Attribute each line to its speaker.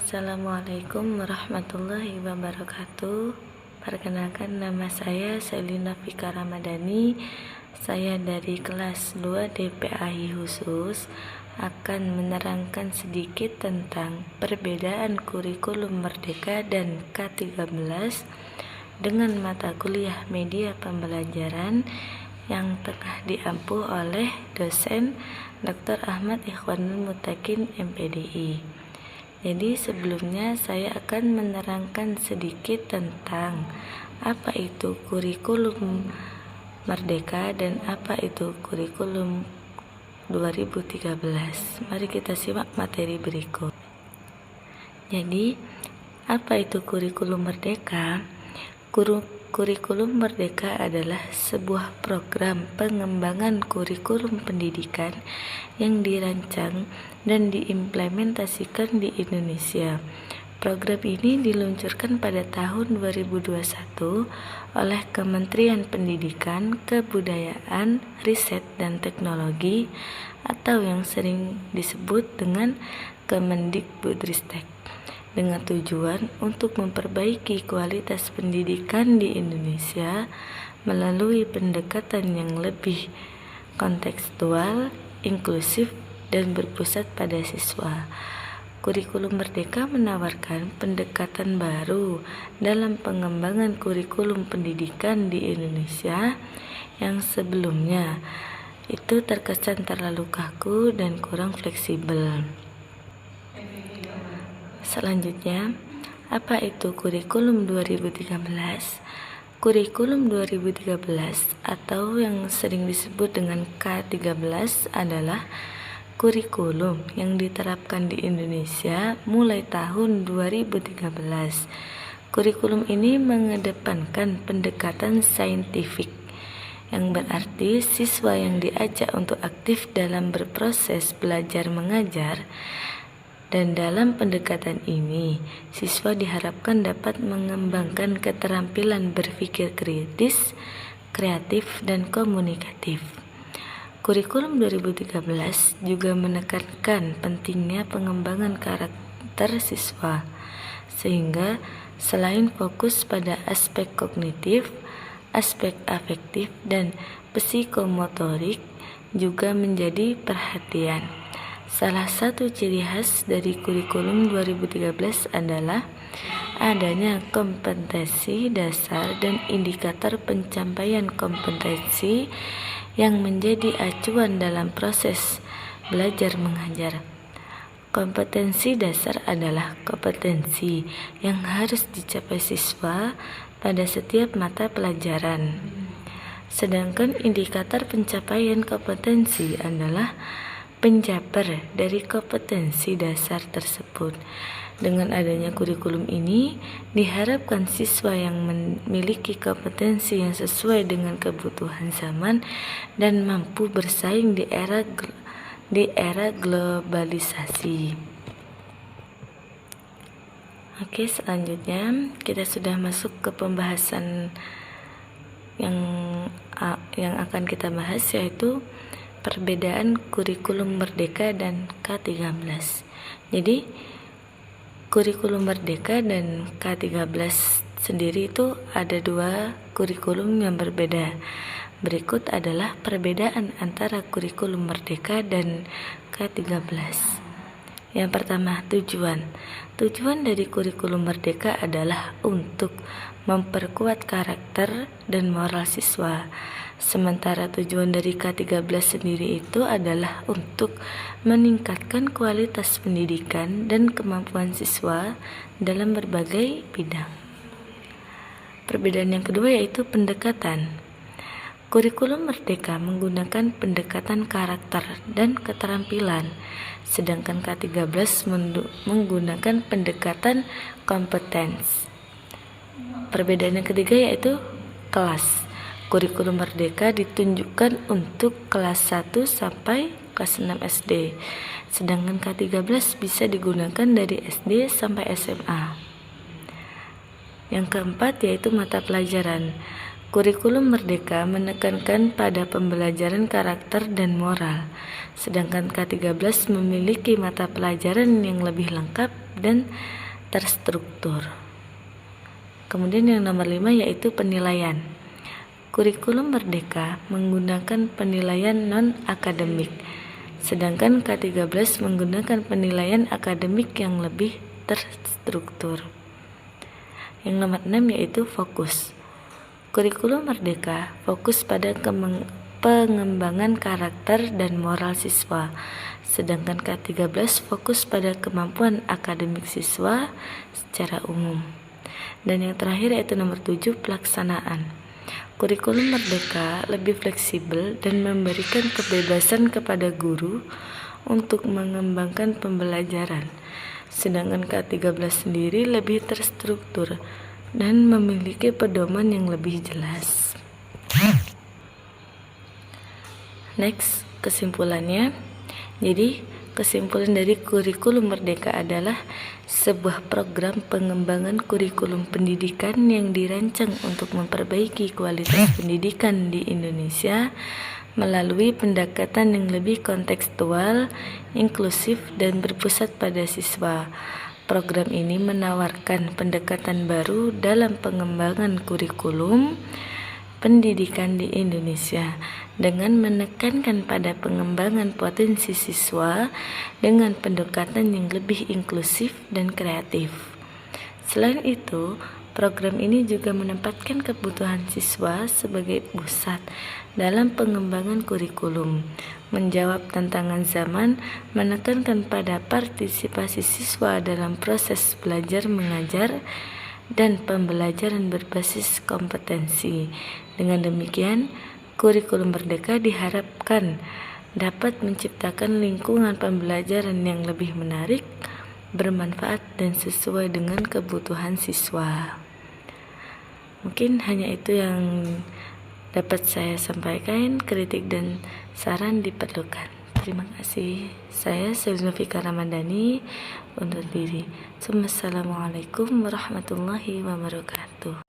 Speaker 1: Assalamualaikum warahmatullahi wabarakatuh. Perkenalkan, nama saya Selina Fika Ramadhani. Saya dari kelas 2 DPAI khusus akan menerangkan sedikit tentang perbedaan kurikulum Merdeka dan K13 dengan mata kuliah media pembelajaran yang tengah diampu oleh dosen Dr. Ahmad Ikhwanul Mutakin MPDI. Jadi sebelumnya saya akan menerangkan sedikit tentang apa itu kurikulum Merdeka dan apa itu kurikulum 2013. Mari kita simak materi berikut. Jadi, apa itu kurikulum Merdeka? Kurikulum Merdeka adalah sebuah program pengembangan kurikulum pendidikan yang dirancang dan diimplementasikan di Indonesia. Program ini diluncurkan pada tahun 2021 oleh Kementerian Pendidikan, Kebudayaan, Riset dan Teknologi atau yang sering disebut dengan Kemendikbudristek, dengan tujuan untuk memperbaiki kualitas pendidikan di Indonesia melalui pendekatan yang lebih kontekstual, inklusif, dan berpusat pada siswa. Kurikulum Merdeka menawarkan pendekatan baru dalam pengembangan kurikulum pendidikan di Indonesia yang sebelumnya itu terkesan terlalu kaku dan kurang fleksibel. Selanjutnya, apa itu kurikulum 2013? Kurikulum 2013 atau yang sering disebut dengan K13 adalah kurikulum yang diterapkan di Indonesia mulai tahun 2013. Kurikulum ini mengedepankan pendekatan saintifik, yang berarti siswa yang diajak untuk aktif dalam berproses belajar mengajar. Dan dalam pendekatan ini, siswa diharapkan dapat mengembangkan keterampilan berpikir kritis, kreatif, dan komunikatif. Kurikulum 2013 juga menekankan pentingnya pengembangan karakter siswa, sehingga selain fokus pada aspek kognitif, aspek afektif, dan psikomotorik juga menjadi perhatian. Salah satu ciri khas dari kurikulum 2013 adalah adanya kompetensi dasar dan indikator pencapaian kompetensi yang menjadi acuan dalam proses belajar mengajar. Kompetensi dasar adalah kompetensi yang harus dicapai siswa pada setiap mata pelajaran. Sedangkan indikator pencapaian kompetensi adalah penjabar dari kompetensi dasar tersebut. Dengan adanya kurikulum ini, diharapkan siswa yang memiliki kompetensi yang sesuai dengan kebutuhan zaman dan mampu bersaing di era globalisasi. Oke, selanjutnya kita sudah masuk ke pembahasan yang akan kita bahas, yaitu perbedaan kurikulum Merdeka dan K13. Jadi, kurikulum Merdeka dan K13 sendiri itu ada dua kurikulum yang berbeda. Berikut adalah perbedaan antara kurikulum Merdeka dan K13. Yang pertama, tujuan. Tujuan dari kurikulum Merdeka adalah untuk memperkuat karakter dan moral siswa. Sementara tujuan dari K13 sendiri itu adalah untuk meningkatkan kualitas pendidikan dan kemampuan siswa dalam berbagai bidang. Perbedaan yang kedua yaitu pendekatan. Kurikulum Merdeka menggunakan pendekatan karakter dan keterampilan, sedangkan K13 menggunakan pendekatan kompetens. Perbedaan yang ketiga yaitu kelas. Kurikulum Merdeka ditunjukkan untuk kelas 1 sampai kelas 6 SD, sedangkan K13 bisa digunakan dari SD sampai SMA. Yang keempat yaitu mata pelajaran. Kurikulum Merdeka menekankan pada pembelajaran karakter dan moral, sedangkan K13 memiliki mata pelajaran yang lebih lengkap dan terstruktur. Kemudian yang nomor 5 yaitu penilaian. Kurikulum Merdeka menggunakan penilaian non-akademik, sedangkan K13 menggunakan penilaian akademik yang lebih terstruktur. Yang nomor 6 yaitu fokus. Kurikulum Merdeka fokus pada pengembangan karakter dan moral siswa, sedangkan K13 fokus pada kemampuan akademik siswa secara umum. Dan yang terakhir yaitu nomor 7, pelaksanaan. Kurikulum Merdeka lebih fleksibel dan memberikan kebebasan kepada guru untuk mengembangkan pembelajaran, sedangkan K13 sendiri lebih terstruktur dan memiliki pedoman yang lebih jelas. Next, kesimpulannya. Jadi, kesimpulan dari kurikulum Merdeka adalah sebuah program pengembangan kurikulum pendidikan yang dirancang untuk memperbaiki kualitas pendidikan di Indonesia melalui pendekatan yang lebih kontekstual, inklusif, dan berpusat pada siswa. Program ini menawarkan pendekatan baru dalam pengembangan kurikulum pendidikan di Indonesia dengan menekankan pada pengembangan potensi siswa dengan pendekatan yang lebih inklusif dan kreatif. Selain itu, program ini juga menempatkan kebutuhan siswa sebagai pusat dalam pengembangan kurikulum, menjawab tantangan zaman, menekankan pada partisipasi siswa dalam proses belajar mengajar, dan pembelajaran berbasis kompetensi. Dengan demikian, kurikulum Merdeka diharapkan dapat menciptakan lingkungan pembelajaran yang lebih menarik, bermanfaat, dan sesuai dengan kebutuhan siswa. Mungkin hanya itu yang dapat saya sampaikan. Kritik dan saran diperlukan. Terima kasih. Saya Selina Fika Ramadhani undur diri. Assalamualaikum warahmatullahi wabarakatuh.